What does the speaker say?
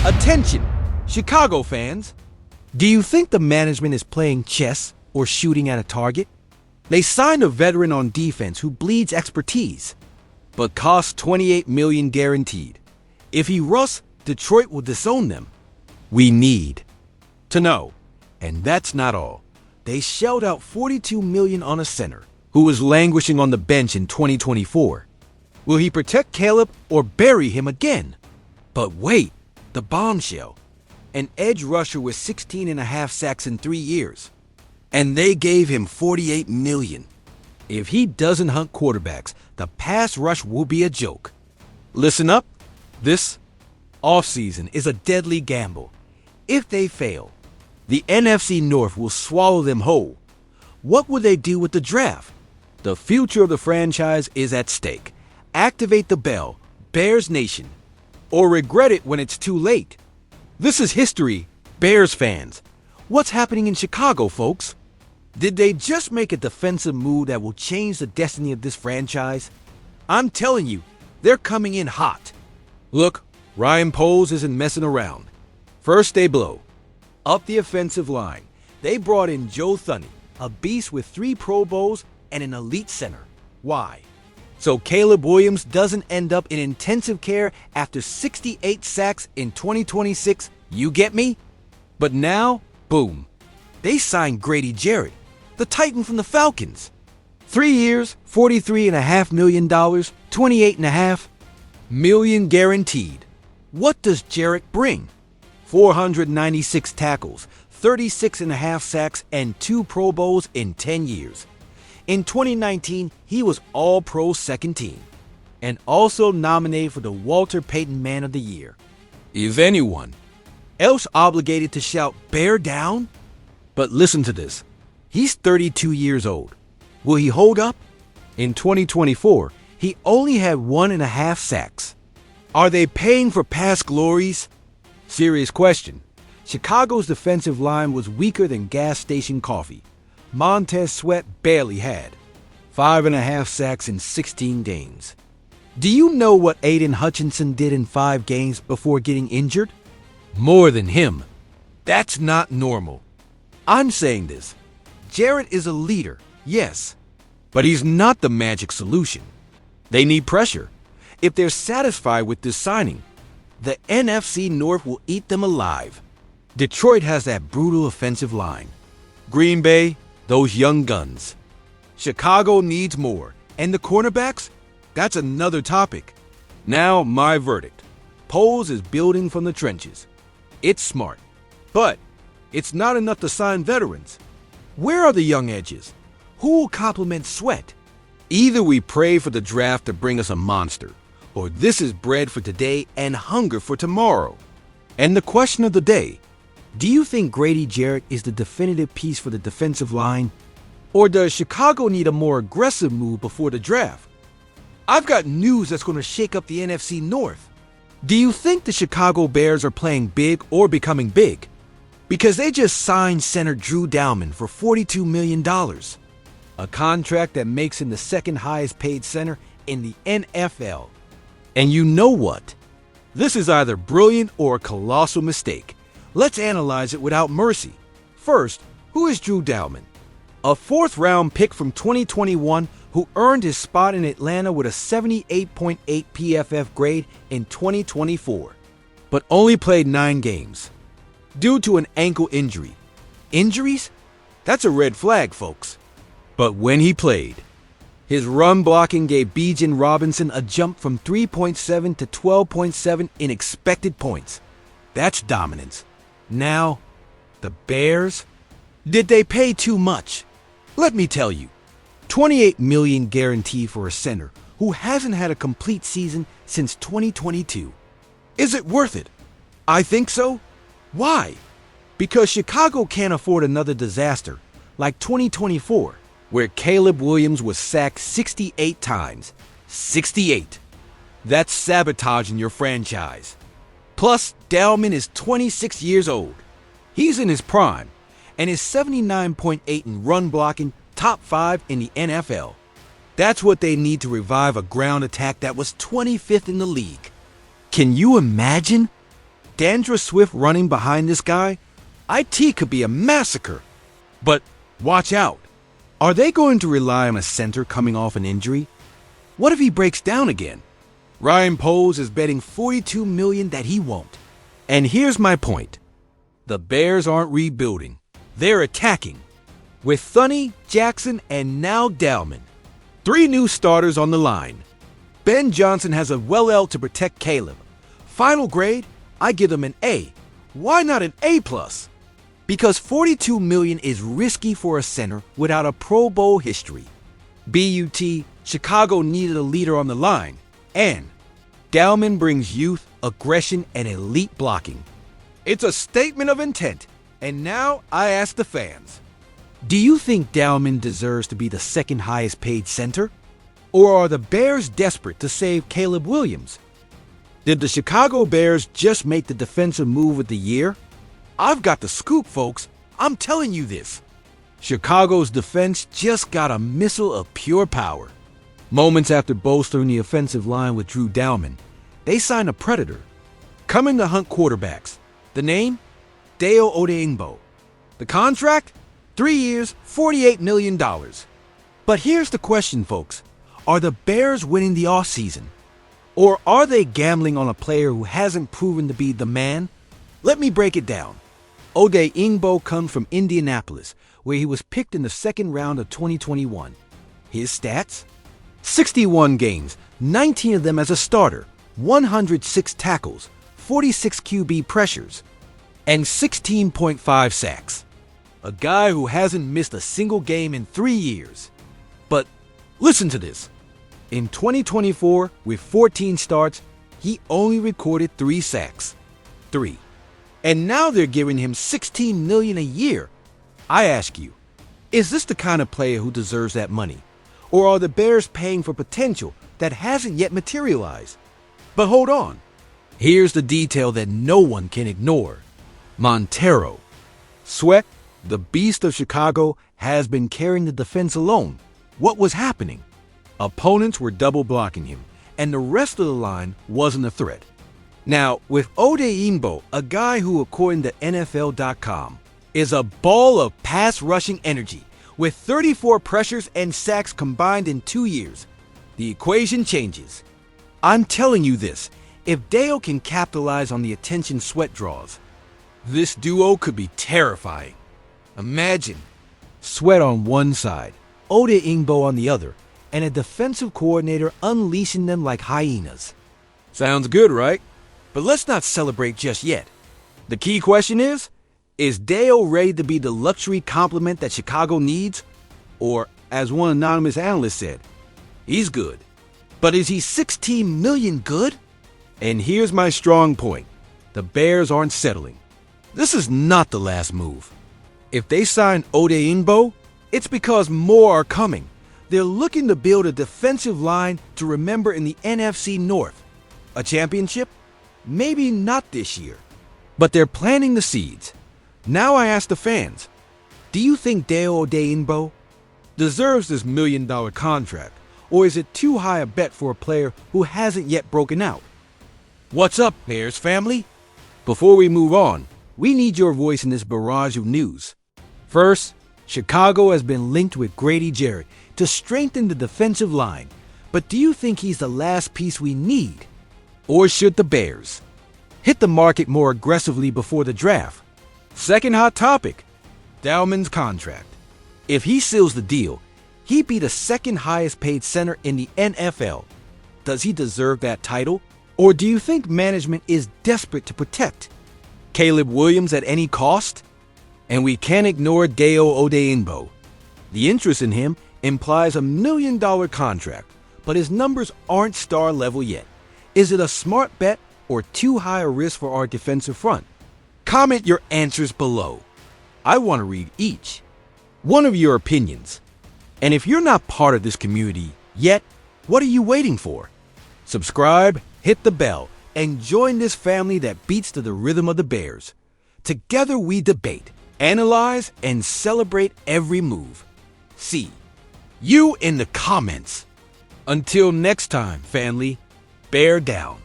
Attention, Chicago fans! Do you think the management is playing chess or shooting at a target? They signed a veteran on defense who bleeds expertise, but costs $28 million guaranteed. If he rusts, Detroit will disown them. We need to know. And that's not all. They shelled out $42 million on a center who was languishing on the bench in 2024. Will he protect Caleb or bury him again? But wait, the bombshell. An edge rusher with 16.5 sacks in 3 years. And they gave him $48 million. If he doesn't hunt quarterbacks, the pass rush will be a joke. Listen up. This offseason is a deadly gamble. If they fail, the NFC North will swallow them whole. What will they do with the draft? The future of the franchise is at stake. Activate the bell, Bears Nation, or regret it when it's too late. This is history, Bears fans. What's happening in Chicago, folks? Did they just make a defensive move that will change the destiny of this franchise? I'm telling you, they're coming in hot. Look, Ryan Poles isn't messing around. First they blow up the offensive line. They brought in Joe Thuney, a beast with 3 Pro Bowls and an elite center. Why? So Caleb Williams doesn't end up in intensive care after 68 sacks in 2026, you get me? But now, boom, they signed Grady Jarrett, the Titan from the Falcons. 3 years, $43.5 million, $28.5 million guaranteed. What does Jarrett bring? 496 tackles, 36.5 sacks, and 2 Pro Bowls in 10 years. In 2019, he was All-Pro second team, and also nominated for the Walter Payton Man of the Year. Is anyone else obligated to shout "Bear down"? But listen to this. He's 32 years old. Will he hold up? In 2024, he only had 1.5 sacks. Are they paying for past glories? Serious question. Chicago's defensive line was weaker than gas station coffee. Montez Sweat barely had 5.5 sacks in 16 games. Do you know what Aiden Hutchinson did in 5 games before getting injured? More than him. That's not normal. I'm saying this. Jarrett is a leader, yes, but he's not the magic solution. They need pressure. If they're satisfied with this signing, the NFC North will eat them alive. Detroit has that brutal offensive line. Green Bay, those young guns. Chicago needs more. And the cornerbacks? That's another topic. Now, my verdict. Poles is building from the trenches. It's smart. But it's not enough to sign veterans. Where are the young edges? Who will complement Sweat? Either we pray for the draft to bring us a monster, or this is bread for today and hunger for tomorrow. And the question of the day, do you think Grady Jarrett is the definitive piece for the defensive line? Or does Chicago need a more aggressive move before the draft? I've got news that's going to shake up the NFC North. Do you think the Chicago Bears are playing big or becoming big? Because they just signed center Drew Dalman for $42 million. A contract that makes him the second highest paid center in the NFL. And you know what? This is either brilliant or a colossal mistake. Let's analyze it without mercy. First, who is Drew Dalman? A 4th-round pick from 2021 who earned his spot in Atlanta with a 78.8 PFF grade in 2024, but only played 9 games due to an ankle injury. Injuries? That's a red flag, folks. But when he played, his run blocking gave Bijan Robinson a jump from 3.7 to 12.7 in expected points. That's dominance. Now, the Bears? Did they pay too much? Let me tell you. $28 million guaranteed for a center who hasn't had a complete season since 2022. Is it worth it? I think so. Why? Because Chicago can't afford another disaster like 2024, where Caleb Williams was sacked 68 times. 68. That's sabotaging your franchise. Plus, Dalman is 26 years old. He's in his prime, and is 79.8 in run blocking, top 5 in the NFL. That's what they need to revive a ground attack that was 25th in the league. Can you imagine? Dandra Swift running behind this guy, IT could be a massacre. But watch out. Are they going to rely on a center coming off an injury? What if he breaks down again? Ryan Poles is betting $42 million that he won't. And here's my point. The Bears aren't rebuilding. They're attacking. With Thuney, Jackson, and now Dalman. 3 new starters on the line. Ben Johnson has a well-L to protect Caleb. Final grade, I give them an A. Why not an A+? Because $42 million is risky for a center without a Pro Bowl history. BUT, Chicago needed a leader on the line. And Dalman brings youth, aggression, and elite blocking. It's a statement of intent. And now I ask the fans. Do you think Dalman deserves to be the second highest paid center? Or are the Bears desperate to save Caleb Williams? Did the Chicago Bears just make the defensive move of the year? I've got the scoop, folks. I'm telling you this. Chicago's defense just got a missile of pure power. Moments after bolstering the offensive line with Drew Dalman, they signed a predator. Coming to hunt quarterbacks. The name? Deo Odeingbo. The contract? 3 years, $48 million. But here's the question, folks. Are the Bears winning the offseason? Or are they gambling on a player who hasn't proven to be the man? Let me break it down. Odeingbo comes from Indianapolis, where he was picked in the second round of 2021. His stats? 61 games, 19 of them as a starter, 106 tackles, 46 QB pressures, and 16.5 sacks. A guy who hasn't missed a single game in 3 years. But listen to this. In 2024, with 14 starts, he only recorded 3 sacks. 3. And now they're giving him $16 million a year. I ask you, is this the kind of player who deserves that money? Or are the Bears paying for potential that hasn't yet materialized? But hold on. Here's the detail that no one can ignore. Montero. Sweat, the beast of Chicago, has been carrying the defense alone. What was happening? Opponents were double blocking him, and the rest of the line wasn't a threat. Now, with Odeingbo, a guy who, according to NFL.com, is a ball of pass rushing energy, with 34 pressures and sacks combined in 2 years, the equation changes. I'm telling you this, if Deo can capitalize on the attention Sweat draws, this duo could be terrifying. Imagine Sweat on one side, Odeingbo on the other, and a defensive coordinator unleashing them like hyenas. Sounds good, right? But let's not celebrate just yet. The key question is Deo ready to be the luxury complement that Chicago needs? Or, as one anonymous analyst said, he's good. But is he $16 million good? And here's my strong point. The Bears aren't settling. This is not the last move. If they sign Odeingbo, it's because more are coming. They're looking to build a defensive line to remember in the NFC North. A championship? Maybe not this year. But they're planting the seeds. Now I ask the fans, do you think Deo Odeingbo deserves this $1 million contract? Or is it too high a bet for a player who hasn't yet broken out? What's up, Bears family? Before we move on, we need your voice in this barrage of news. First, Chicago has been linked with Grady Jarrett to strengthen the defensive line. But do you think he's the last piece we need? Or should the Bears hit the market more aggressively before the draft? Second hot topic, Dalman's contract. If he seals the deal, he'd be the second highest paid center in the NFL. Does he deserve that title? Or do you think management is desperate to protect Caleb Williams at any cost? And we can't ignore Deo Odeingbo. The interest in him implies a $1 million contract, but his numbers aren't star level yet. Is it a smart bet or too high a risk for our defensive front? Comment your answers below. I want to read each one of your opinions. And if you're not part of this community yet, what are you waiting for? Subscribe, hit the bell, and join this family that beats to the rhythm of the Bears. Together we debate, analyze, and celebrate every move. See you in the comments. Until next time, family, bear down.